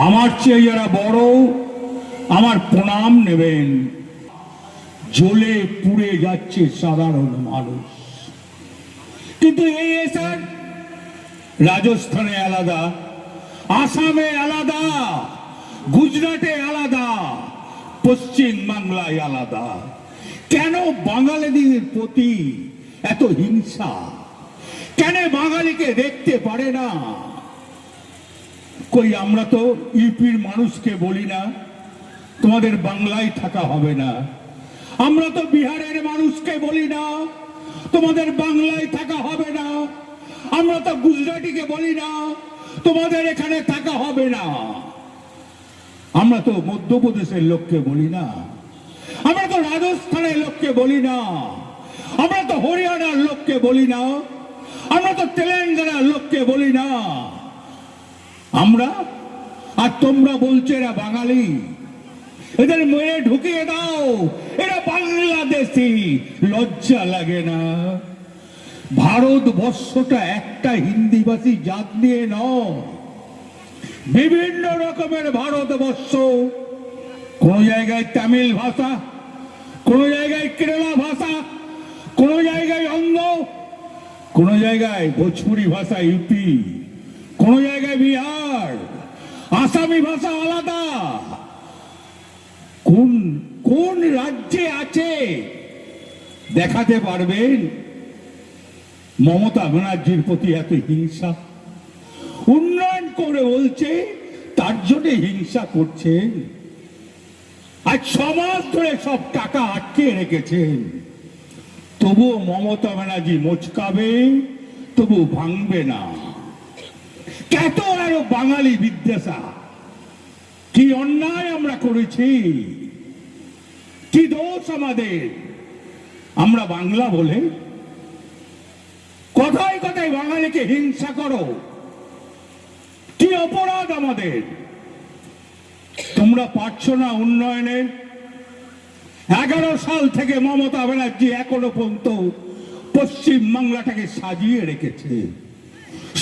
আমার চেয়ে যারা বড় আমার প্রণাম নেবেন। জ্বলে পুড়ে যাচ্ছে সাধারণ মানুষ। কিন্তু এই স্যার রাজস্থানে আলাদা, আসামে আলাদা, গুজরাটে আলাদা, পশ্চিম বাংলায় আলাদা। কেন বাঙালিদের প্রতি এত হিংসা? কেন বাঙালিকে দেখতে পারে না? কই আমরা তো ইউপির মানুষকে বলি না তোমাদের বাংলায় থাকা হবে না। আমরা তো বিহারের মানুষকে বলি না তোমাদের বাংলায় থাকা হবে না। আমরা তো গুজরাটিকে বলি না তোমাদের এখানে থাকা হবে না। আমরা তো মধ্যপ্রদেশের লোককে বলি না, আমরা তো রাজস্থানের লোককে বলি না, আমরা তো হরিয়ানার লোককে বলি না, আমরা তো তেলেঙ্গানার লোককে বলি না। আমরা আর তোমরা বলছো এরা বাঙালি, এদের মেরে ঢুকিয়ে দাও, এরা বাংলাদেশি। লজ্জা লাগে না? ভারতবর্ষটা একটা হিন্দিভাষী জাত নিয়ে নয়, বিভিন্ন রকমের ভারতবর্ষ। কোন জায়গায় তামিল ভাষা, কোন জায়গায় কেরালা ভাষা, কোন জায়গায় অঙ্গ, কোন জায়গায় ভোজপুরি ভাষা ইউপি, কোন জায়গায় বিহার, আসামি ভাষা আলাদা। কোন কোন রাজ্যে আছে দেখাতে পারবেন? মমতা ব্যানার্জির প্রতি এত হিংসা? উন্নয়ন করে বলছে তার জন্য হিংসা করছেন। আজ সমাজ ধরে সব টাকা আটকে রেখেছেন, তবুও মমতা ব্যানার্জি মোচকাবে, তবু ভাঙবে না। কত আরো বাঙালি বিদ্বেষা! কি অন্যায় আমরা করেছি, কি দোষ আমাদের? আমরা বাংলা বলে কথায় কথায় বাঙালিকে হিংসা করো, কি অপরাধ আমাদের? তোমরা পারছো না উন্নয়নের? 11 সাল থেকে মমতা ব্যানার্জি এখনো পর্যন্ত পশ্চিম বাংলাটাকে সাজিয়ে রেখেছে,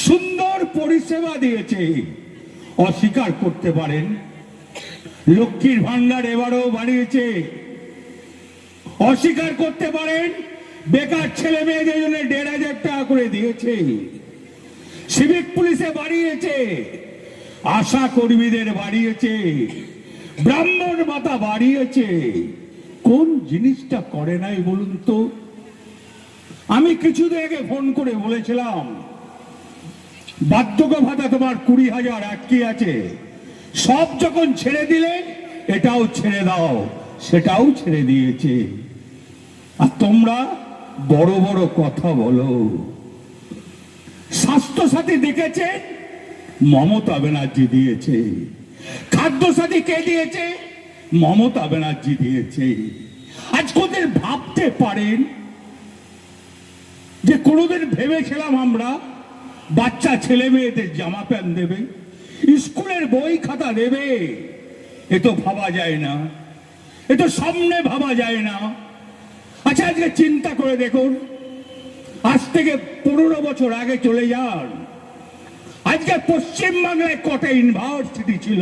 সুন্দর পরিষেবা দিয়েছে। অস্বীকার করতে পারেন? লক্ষ্মীর ভান্ডার এবারও বাড়িয়েছে। অস্বীকার করতে পারেন? বেকার ছেলে মেয়েদের জন্য 1,500 টাকা করে দিয়েছে। সিভিক পুলিশে বাড়িয়েছে, আশা কর্মীদের বাড়িয়েছে, ব্রাহ্মণ ভাতা বাড়িয়েছে। কোন জিনিসটা করে নাই বলুন তো? আমি কিছুদিন আগে ফোন করে বলেছিলাম বার্ধক্য ভাতা তোমার 20,000 আটকে আছে, সব যখন ছেড়ে দিলে এটাও ছেড়ে দাও, সেটাও ছেড়ে দিয়েছে। আর তোমরা বড় বড় কথা বলো। স্বাস্থ্য সাথী দেখেছে মমতা ব্যানার্জি দিয়েছে, খাদ্য সাথী কে দিয়েছে? মমতা ব্যানার্জি দিয়েছে। আজ কোনদিন ভাবতে পারেন যে কোনদিন ভেবেছিলাম আমরা বাচ্চা ছেলে মেয়েদের জামা প্যান্ট দেবে, স্কুলের বই খাতা দেবে? এ তো ভাবা যায় না, এ তো সামনে ভাবা যায় না। আচ্ছা আজকে চিন্তা করে দেখুন, আজ থেকে 15 বছর আগে চলে যান, আজকে পশ্চিম বাংলায় কটা ইউনিভার্সিটি ছিল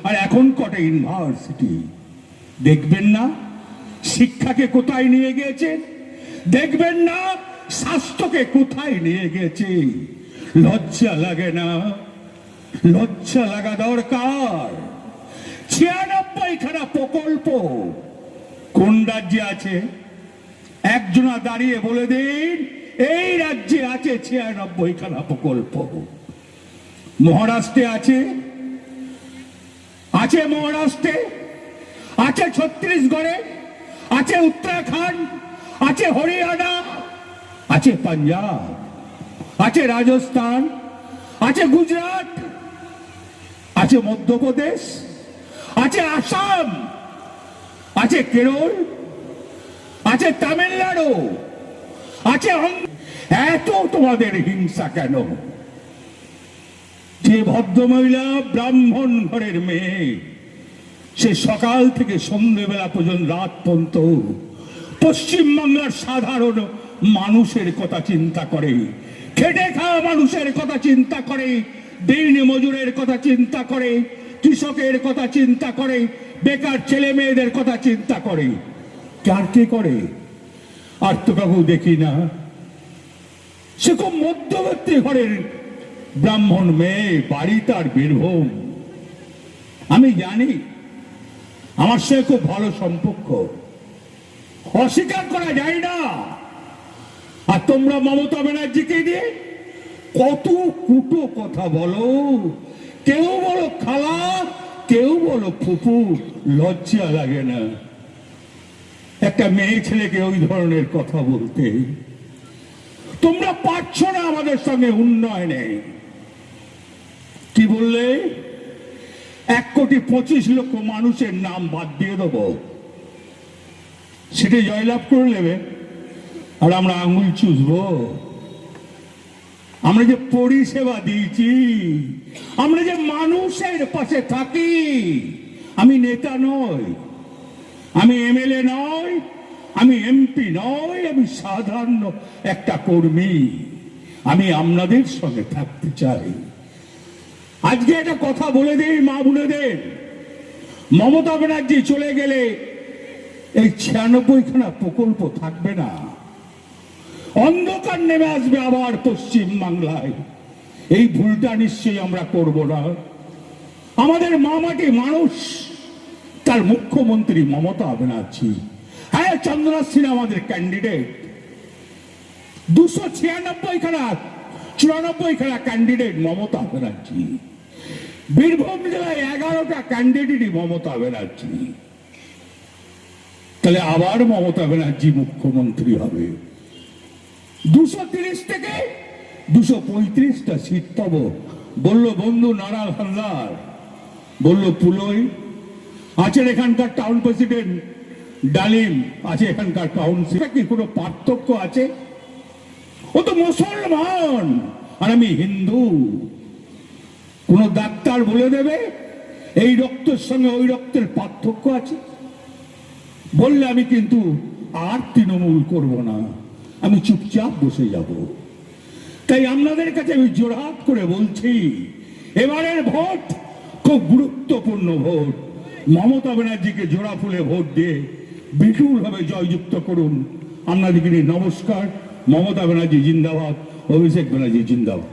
আর এখন কটা ইউনিভার্সিটি? দেখবেন না শিক্ষাকে কোথায় নিয়ে গিয়েছে? দেখবেন না স্বাস্থ্যকে কোথায় নিয়ে গেছে? লজ্জা লাগে না? লজ্জা লাগা দরকার। 96খানা প্রকল্প কোন রাজ্যে আছে? একজনা দাঁড়িয়ে বলে দিন এই রাজ্যে আছে 96খানা প্রকল্প। মহারাষ্ট্রে আছে, আছে মহারাষ্ট্রে, আছে ছত্তিশগড়ে, আছে উত্তরাখণ্ড, আছে হরিয়ানা, আছে পাঞ্জাব, আছে রাজস্থান, আছে গুজরাট, আছে মধ্যপ্রদেশ, আছে আসাম, আছে কেরল, আছে তামিলনাড়ু, আছে। এত তোমাদের হিংসা কেন? যে ভদ্রমহিলা ব্রাহ্মণ ঘরের মেয়ে, সে সকাল থেকে সন্ধ্যেবেলা পর্যন্ত রাত পর্যন্ত পশ্চিম বাংলার সাধারণ মানুষের কথা চিন্তা করে, খেটে খাওয়া মানুষের কথা চিন্তা করে, দিন মজুরের কথা চিন্তা করে, কৃষকের কথা চিন্তা করে, বেকার ছেলে মেয়েদের কথা চিন্তা করে। কার কে করে? আর তো কাকু দেখি না। সে খুব মধ্যবর্তী ঘরের ব্রাহ্মণ মেয়ে, বাড়ি তার বীরভূম। আমি জানি আমার সঙ্গে খুব ভালো সম্পর্ক, অস্বীকার করা যায় না। আর তোমরা মমতা ব্যানার্জিকে দিয়ে কত কুটো কথা বলো, কেউ বলো খালা, কেউ বলো ফুপু, লজ্জা লাগে না একটা মেয়ে ছেলেকে ওই ধরনের কথা বলতে? তোমরা পারছো না আমাদের সঙ্গে উন্নয়নে। কি বললে? 1,25,00,000 মানুষের নাম বাদ দিয়ে দেবো, সেটা জয়লাভ করে নেবে। আর আমরা আঙুল চুষবো? আমরা যে পরিষেবা দিয়েছি, আমরা যে মানুষের পাশে থাকি। আমি নেতা নই, আমি এমএলএ নই, আমি এমপি নই, আমি সাধারণ একটা কর্মী। আমি আপনাদের সঙ্গে থাকতে চাই। আজকে একটা কথা বলে দিই মা বোনেদের, মমতা ব্যানার্জি চলে গেলে এই 96খানা প্রকল্প থাকবে না। অন্ধকার নেমে আসবে আবার পশ্চিম বাংলায়। এই ভুলটা নিশ্চয়ই আমরা করব না। আমাদের মামাটি মানুষ, তার মুখ্যমন্ত্রী মমতা ব্যানার্জি। হ্যাঁ, চন্দ্রনাথ সিনহা আমাদের ক্যান্ডিডেট। 296খানা ক্যান্ডিডেট মমতা ব্যানার্জি। বীরভূম জেলায় 11টা ক্যান্ডিডেটই মমতা ব্যানার্জি। তাহলে আবার মমতা ব্যানার্জি মুখ্যমন্ত্রী হবে। 230 থেকে 235টা সিট পাবো বললো বন্ধু নারাল হালদার, বললো পুলই। আছেন এখানকার টাউন প্রেসিডেন্ট ডালিম, আছে এখানকার কাউন্সিলর। কি কোনো পার্থক্য আছে? ও তো মুসলমান আর আমি হিন্দু। কোন ডাক্তার বলে দেবে এই রক্তের সঙ্গে ওই রক্তের পার্থক্য আছে? বললে আমি কিন্তু আর তৃণমূল করব না, আমি চুপচাপ বসে যাব। তাই আপনাদের কাছে আমি জোরহাত করে বলছি, এবারের ভোট খুব গুরুত্বপূর্ণ ভোট। মমতা ব্যানার্জিকে জোড়া ফুলে ভোট দিয়ে বিপুলভাবে জয়যুক্ত করুন। আপনাদেরকে নমস্কার। মমতা ব্যানার্জি জিন্দাবাদ, অভিষেক ব্যানার্জি জিন্দাবাদ।